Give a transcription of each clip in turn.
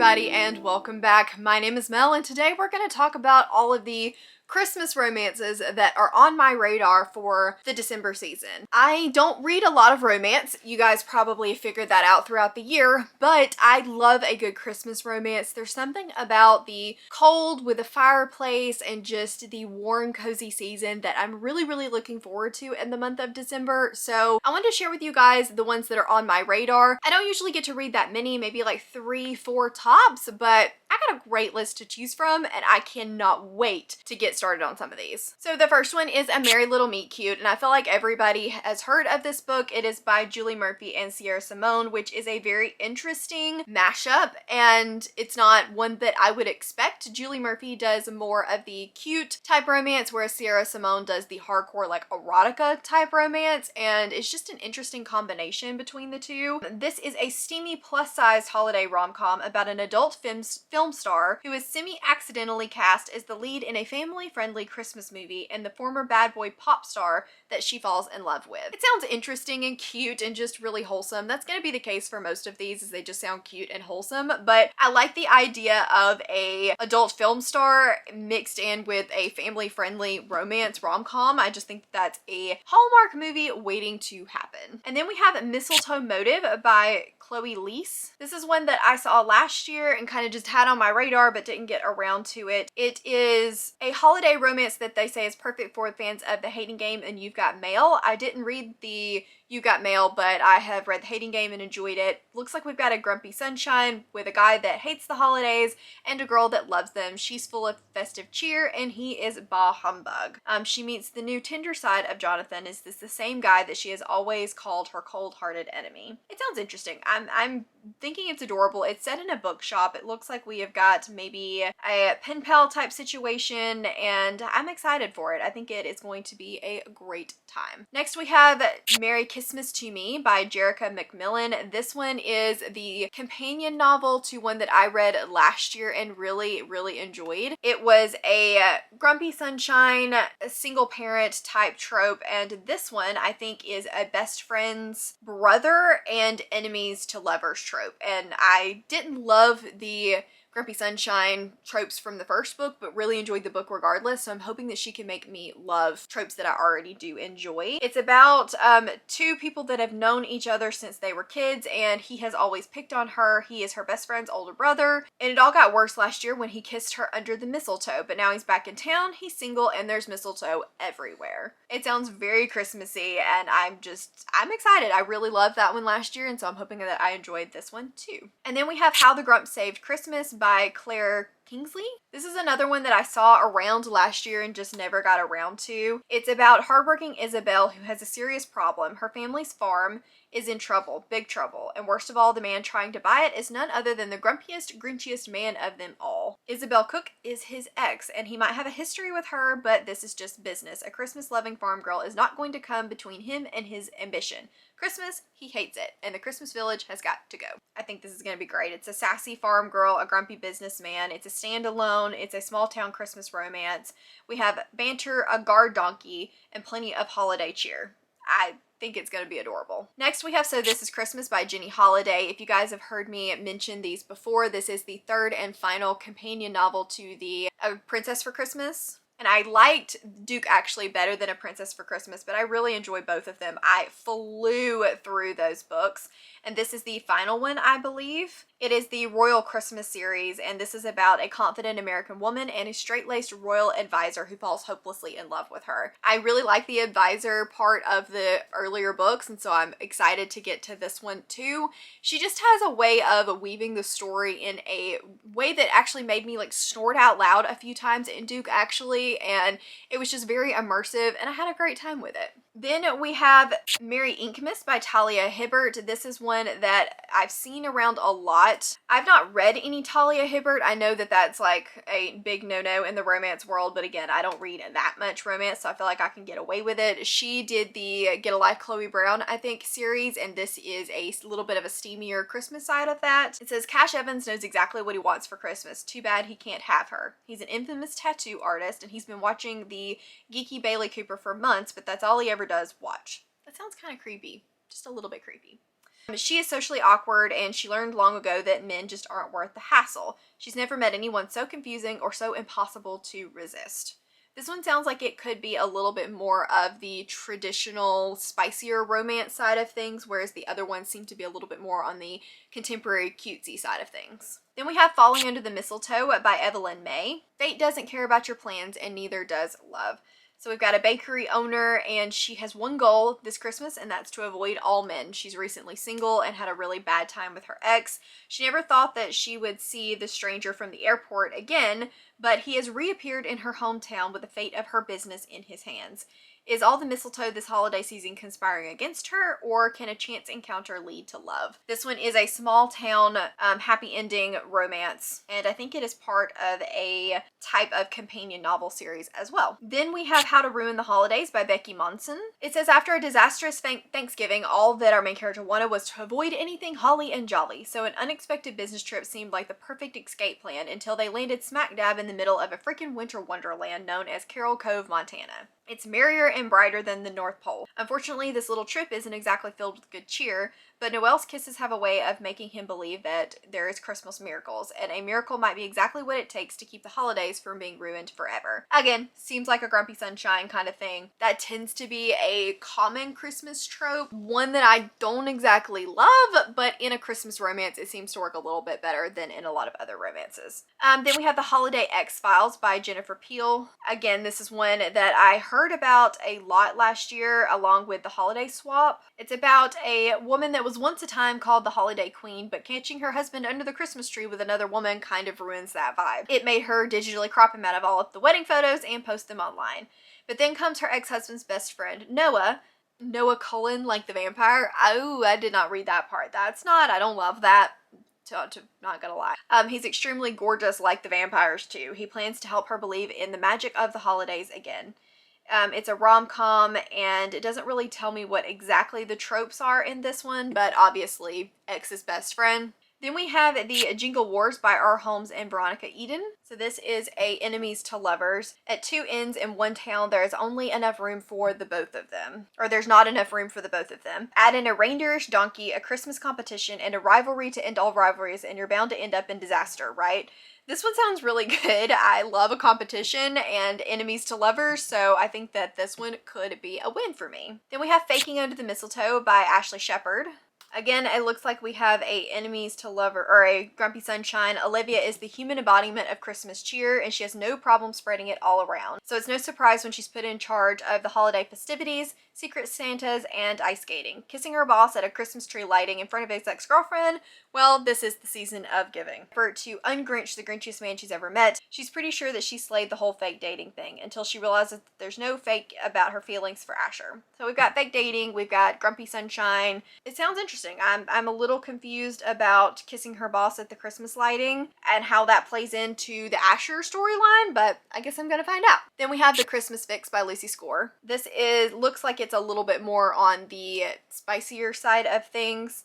everybody, and welcome back. My name is Mel, and today we're going to talk about all of the Christmas romances that are on my radar for the December season. I don't read a lot of romance. You guys probably figured that out throughout the year, but I love a good Christmas romance. There's something about the cold with a fireplace and just the warm, cozy season that I'm really looking forward to in the month of December. So I wanted to share with you guys the ones that are on my radar. I don't usually get to read that many, maybe like 3-4 tops, but I got a great list to choose from, and I cannot wait to get started on some of these. So the first one is A Merry Little Meet Cute, and I feel like everybody has heard of this book. It is by Julie Murphy and Sierra Simone, which is a very interesting mashup, and it's not one that I would expect. Julie Murphy does more of the cute type romance, whereas Sierra Simone does the hardcore, like, erotica type romance, and it's just an interesting combination between the two. This is a steamy plus-sized holiday rom-com about an adult film star who is semi-accidentally cast as the lead in a family-friendly Christmas movie and the former bad boy pop star that she falls in love with. It sounds interesting and cute and just really wholesome. That's going to be the case for most of these, is they just sound cute and wholesome, but I like the idea of a adult film star mixed in with a family-friendly romance rom-com. I just think that's a Hallmark movie waiting to happen. And then we have Mistletoe Motive by Chloe Leese. This is one that I saw last year and kind of just had on my radar but didn't get around to it. It is a holiday romance that they say is perfect for fans of The Hating Game and You've Got Mail. I didn't read the You Got Mail, but I have read The Hating Game and enjoyed it. Looks like we've got a grumpy sunshine with a guy that hates the holidays and a girl that loves them. She's full of festive cheer and he is bah humbug. She meets the new tender side of Jonathan. Is this the same guy that she has always called her cold-hearted enemy? It sounds interesting. I'm thinking it's adorable. It's set in a bookshop. It looks like we have got maybe a pen pal type situation, and I'm excited for it. I think it is going to be a great time. Next we have Merry Christmas to Me by Jerica McMillan. This one is the companion novel to one that I read last year and really enjoyed. It was a grumpy sunshine, a single parent type trope, and this one I think is a best friend's brother and enemies to lovers trope. And I didn't love the grumpy sunshine tropes from the first book, but really enjoyed the book regardless, so I'm hoping that she can make me love tropes that I already do enjoy. It's about two people that have known each other since they were kids, and he has always picked on her. He is her best friend's older brother, and it all got worse last year when he kissed her under the mistletoe, but now he's back in town, he's single, and there's mistletoe everywhere. It sounds very Christmassy, and I'm excited. I really loved that one last year, and so I'm hoping that I enjoyed this one too. And then we have How the Grump Saved Christmas by Claire Kingsley. This is another one that I saw around last year and just never got around to. It's about hardworking Isabel, who has a serious problem. Her family's farm is in trouble, big trouble, and worst of all, the man trying to buy it is none other than the grumpiest, grinchiest man of them all. Isabel Cook is his ex, and he might have a history with her, but this is just business. A Christmas-loving farm girl is not going to come between him and his ambition. Christmas, he hates it, and the Christmas village has got to go. I think this is going to be great. It's a sassy farm girl, a grumpy businessman. It's a standalone. It's a small town Christmas romance. We have banter, a guard donkey, and plenty of holiday cheer. I think it's going to be adorable. Next we have So This Is Christmas by Jenny Holiday. If you guys have heard me mention these before, this is the third and final companion novel to the A Princess for Christmas. And I liked Duke actually better than A Princess for Christmas, but I really enjoyed both of them. I flew through those books, and this is the final one, I believe. It is the Royal Christmas series, and this is about a confident American woman and a straight-laced royal advisor who falls hopelessly in love with her. I really like the advisor part of the earlier books, and so I'm excited to get to this one too. She just has a way of weaving the story in a way that actually made me like snort out loud a few times in Duke actually, and it was just very immersive, and I had a great time with it. Then we have Merry Inkmas by Talia Hibbert. This is one that I've seen around a lot. I've not read any Talia Hibbert. I know that that's like a big no-no in the romance world, but again, I don't read that much romance, so I feel like I can get away with it. She did the Get a Life Chloe Brown, I think, series, and this is a little bit of a steamier Christmas side of that. It says, Cash Evans knows exactly what he wants for Christmas. Too bad he can't have her. He's an infamous tattoo artist, and he's been watching the geeky Bailey Cooper for months, but that's all he ever does watch. That sounds kind of creepy. Just a little bit creepy. She is socially awkward, and she learned long ago that men just aren't worth the hassle. She's never met anyone so confusing or so impossible to resist. This one sounds like it could be a little bit more of the traditional, spicier romance side of things, whereas the other ones seem to be a little bit more on the contemporary, cutesy side of things. Then we have Falling Under the Mistletoe by Evelyn May. Fate doesn't care about your plans, and neither does love. So we've got a bakery owner, and she has one goal this Christmas, and that's to avoid all men. She's recently single and had a really bad time with her ex. She never thought that she would see the stranger from the airport again, but he has reappeared in her hometown with the fate of her business in his hands. Is all the mistletoe this holiday season conspiring against her, or can a chance encounter lead to love? This one is a small town happy ending romance, and I think it is part of a type of companion novel series as well. Then we have How to Ruin the Holidays by Becky Monson. It says, after a disastrous Thanksgiving, all that our main character wanted was to avoid anything holly and jolly, so an unexpected business trip seemed like the perfect escape plan until they landed smack dab in the middle of a freaking winter wonderland known as Carroll Cove, Montana. It's merrier and brighter than the North Pole. Unfortunately, this little trip isn't exactly filled with good cheer, but Noel's kisses have a way of making him believe that there is Christmas miracles, and a miracle might be exactly what it takes to keep the holidays from being ruined forever. Again, seems like a grumpy sunshine kind of thing. That tends to be a common Christmas trope, one that I don't exactly love, but in a Christmas romance, it seems to work a little bit better than in a lot of other romances. Then we have The Holiday X-Files by Jennifer Peel. Again, this is one that I heard about a lot last year along with The Holiday Swap. It's about a woman that was once a time called the Holiday Queen, but catching her husband under the Christmas tree with another woman kind of ruins that vibe. It made her digitally crop him out of all of the wedding photos and post them online. But then comes her ex-husband's best friend, Noah Cullen, like the vampire. Oh, I did not read that part. I don't love that. Not gonna lie. He's extremely gorgeous like the vampires too. He plans to help her believe in the magic of the holidays again. It's a rom-com, and it doesn't really tell me what exactly the tropes are in this one, but obviously ex's best friend. Then we have the Jingle Wars by R. Holmes and Veronica Eden. So this is a enemies to lovers. At two ends in one town, there is only enough room for the both of them. Or there's not enough room for the both of them. Add in a reindeerish donkey, a Christmas competition, and a rivalry to end all rivalries, and you're bound to end up in disaster, right? This one sounds really good. I love a competition and enemies to lovers, so I think that this one could be a win for me. Then we have Faking Under the Mistletoe by Ashley Shepard. Again, it looks like we have a enemies to lover, or a grumpy sunshine. Olivia is the human embodiment of Christmas cheer, and she has no problem spreading it all around. So it's no surprise when she's put in charge of the holiday festivities, secret Santas, and ice skating. Kissing her boss at a Christmas tree lighting in front of his ex-girlfriend, well, this is the season of giving. For to ungrinch the grinchiest man she's ever met, she's pretty sure that she slayed the whole fake dating thing, until she realizes that there's no fake about her feelings for Asher. So we've got fake dating, we've got grumpy sunshine. It sounds interesting. I'm a little confused about kissing her boss at the Christmas lighting and how that plays into the Asher storyline, but I guess I'm gonna find out. Then we have The Christmas Fix by Lucy Score. This looks like it's a little bit more on the spicier side of things.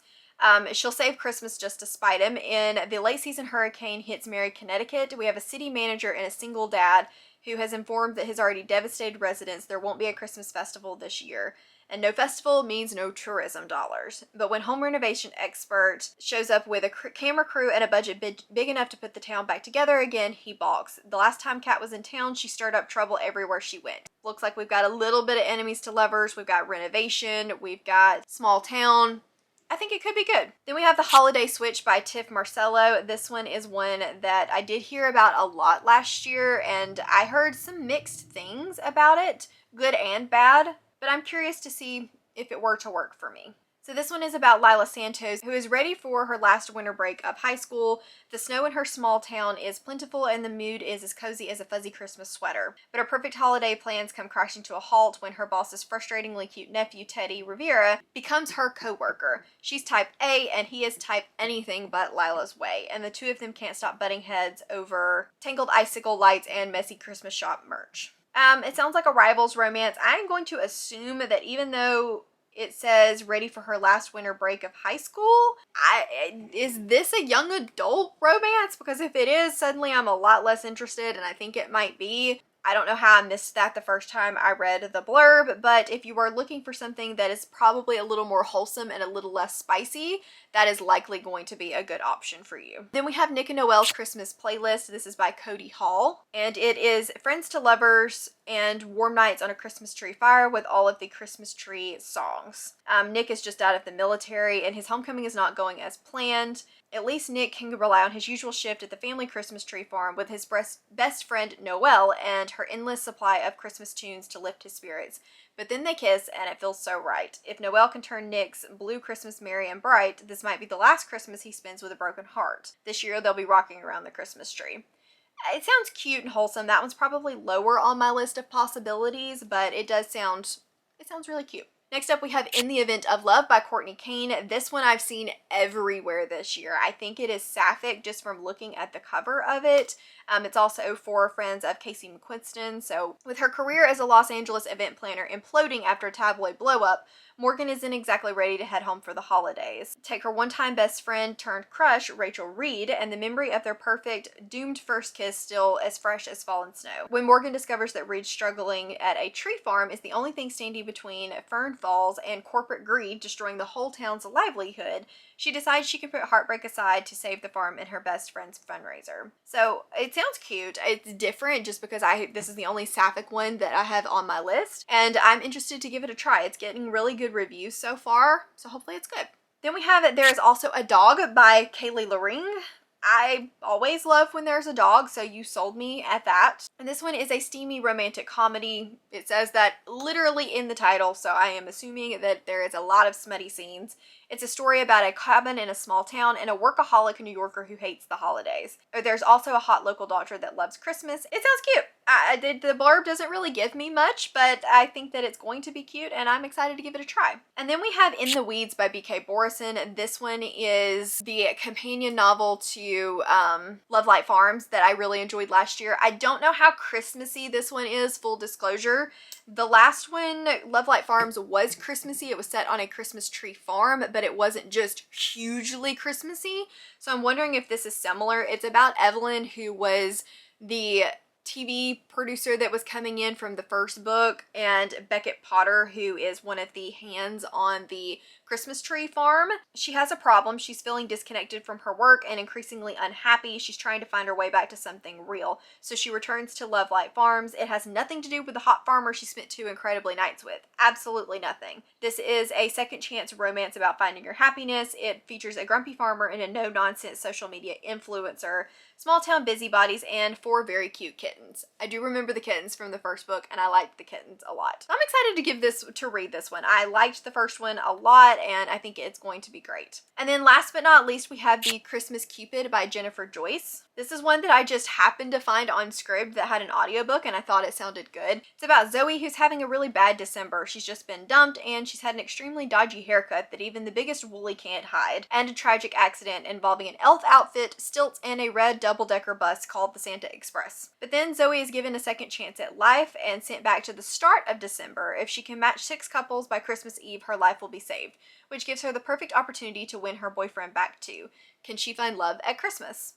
She'll save Christmas just to spite him. In the late season hurricane hits Mary, Connecticut, we have a city manager and a single dad who has informed that his already devastated residents there won't be a Christmas festival this year. And no festival means no tourism dollars. But when home renovation expert shows up with a camera crew and a budget big enough to put the town back together again, he balks. The last time Kat was in town, she stirred up trouble everywhere she went. Looks like we've got a little bit of enemies to lovers, we've got renovation, we've got small town. I think it could be good. Then we have The Holiday Switch by Tiff Marcello. This one is one that I did hear about a lot last year, and I heard some mixed things about it, good and bad. But I'm curious to see if it were to work for me. So this one is about Lila Santos, who is ready for her last winter break of high school. The snow in her small town is plentiful, and the mood is as cozy as a fuzzy Christmas sweater. But her perfect holiday plans come crashing to a halt when her boss's frustratingly cute nephew, Teddy Rivera, becomes her co-worker. She's type A, and he is type anything but Lila's way, and the two of them can't stop butting heads over tangled icicle lights and messy Christmas shop merch. It sounds like a rivals romance. I'm going to assume that even though it says ready for her last winter break of high school, is this a young adult romance? Because if it is, suddenly I'm a lot less interested, and I think it might be. I don't know how I missed that the first time I read the blurb, but if you are looking for something that is probably a little more wholesome and a little less spicy, that is likely going to be a good option for you. Then we have Nick and Noelle's Christmas playlist. This is by Cody Hall, and it is friends to lovers and warm nights on a Christmas tree fire with all of the Christmas tree songs. Nick is just out of the military and his homecoming is not going as planned. At least Nick can rely on his usual shift at the family Christmas tree farm with his best friend Noelle and her endless supply of Christmas tunes to lift his spirits. But then they kiss and it feels so right. If Noelle can turn Nick's blue Christmas merry and bright, this might be the last Christmas he spends with a broken heart. This year they'll be rocking around the Christmas tree. It sounds cute and wholesome. That one's probably lower on my list of possibilities, but it sounds really cute. Next up, we have In the Event of Love by Courtney Kane. This one I've seen everywhere this year. I think it is sapphic just from looking at the cover of it. It's also for friends of Casey McQuiston. So with her career as a Los Angeles event planner imploding after a tabloid blow-up, Morgan isn't exactly ready to head home for the holidays. Take her one-time best friend turned crush, Rachel Reed, and the memory of their perfect, doomed first kiss still as fresh as fallen snow. When Morgan discovers that Reed struggling at a tree farm is the only thing standing between Fern Falls and corporate greed destroying the whole town's livelihood, she decides she can put heartbreak aside to save the farm in her best friend's fundraiser. So it sounds cute. It's different just because this is the only sapphic one that I have on my list, and I'm interested to give it a try. It's getting really good reviews so far, so hopefully it's good. Then we have There Is Also a Dog by Kaylee Loring. I always love when there's a dog, so you sold me at that. And this one is a steamy romantic comedy. It says that literally in the title, so I am assuming that there is a lot of smutty scenes. It's a story about a cabin in a small town and a workaholic New Yorker who hates the holidays. There's also a hot local doctor that loves Christmas. It sounds cute. The blurb doesn't really give me much, but I think that it's going to be cute and I'm excited to give it a try. And then we have In the Weeds by B.K. Borison. This one is the companion novel to Love Light Farms that I really enjoyed last year. I don't know how Christmassy this one is, full disclosure. The last one, Love Light Farms, was Christmassy. It was set on a Christmas tree farm, but it wasn't just hugely Christmassy. So I'm wondering if this is similar. It's about Evelyn, who was the TV producer that was coming in from the first book, and Beckett Potter, who is one of the hands on the Christmas tree farm. She has a problem. She's feeling disconnected from her work and increasingly unhappy. She's trying to find her way back to something real. So she returns to Love Light Farms. It has nothing to do with the hot farmer she spent 2 incredibly nights with. Absolutely nothing. This is a second chance romance about finding your happiness. It features a grumpy farmer and a no-nonsense social media influencer, small town busybodies, and 4 very cute kittens. I do remember the kittens from the first book, and I liked the kittens a lot. I'm excited to read this one. I liked the first one a lot, and I think it's going to be great. And then last but not least, we have The Christmas Cupid by Jennifer Joyce. This is one that I just happened to find on Scribd that had an audiobook, and I thought it sounded good. It's about Zoe, who's having a really bad December. She's just been dumped, and she's had an extremely dodgy haircut that even the biggest woolly can't hide, and a tragic accident involving an elf outfit, stilts, and a red double-decker bus called the Santa Express. But then Zoe is given a second chance at life and sent back to the start of December. If she can match 6 couples by Christmas Eve, her life will be saved, which gives her the perfect opportunity to win her boyfriend back too. Can she find love at Christmas?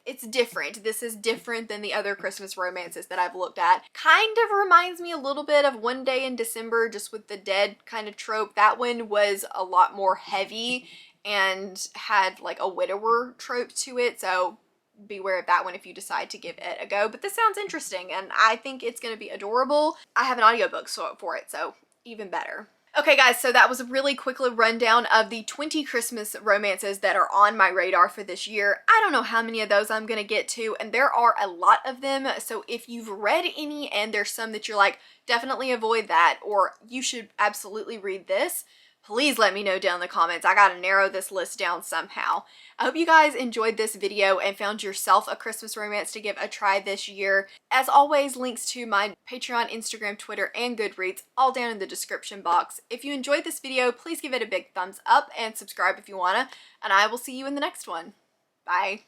It's different. This is different than the other Christmas romances that I've looked at. Kind of reminds me a little bit of One Day in December, just with the dead kind of trope. That one was a lot more heavy and had like a widower trope to it, so beware of that one if you decide to give it a go. But this sounds interesting, and I think it's going to be adorable. I have an audiobook for it, so even better. Okay guys, so that was a really quick little rundown of the 20 Christmas romances that are on my radar for this year. I don't know how many of those I'm going to get to, and there are a lot of them, so if you've read any and there's some that you're like, definitely avoid that, or you should absolutely read this, please let me know down in the comments. I gotta narrow this list down somehow. I hope you guys enjoyed this video and found yourself a Christmas romance to give a try this year. As always, links to my Patreon, Instagram, Twitter, and Goodreads all down in the description box. If you enjoyed this video, please give it a big thumbs up and subscribe if you wanna, and I will see you in the next one. Bye.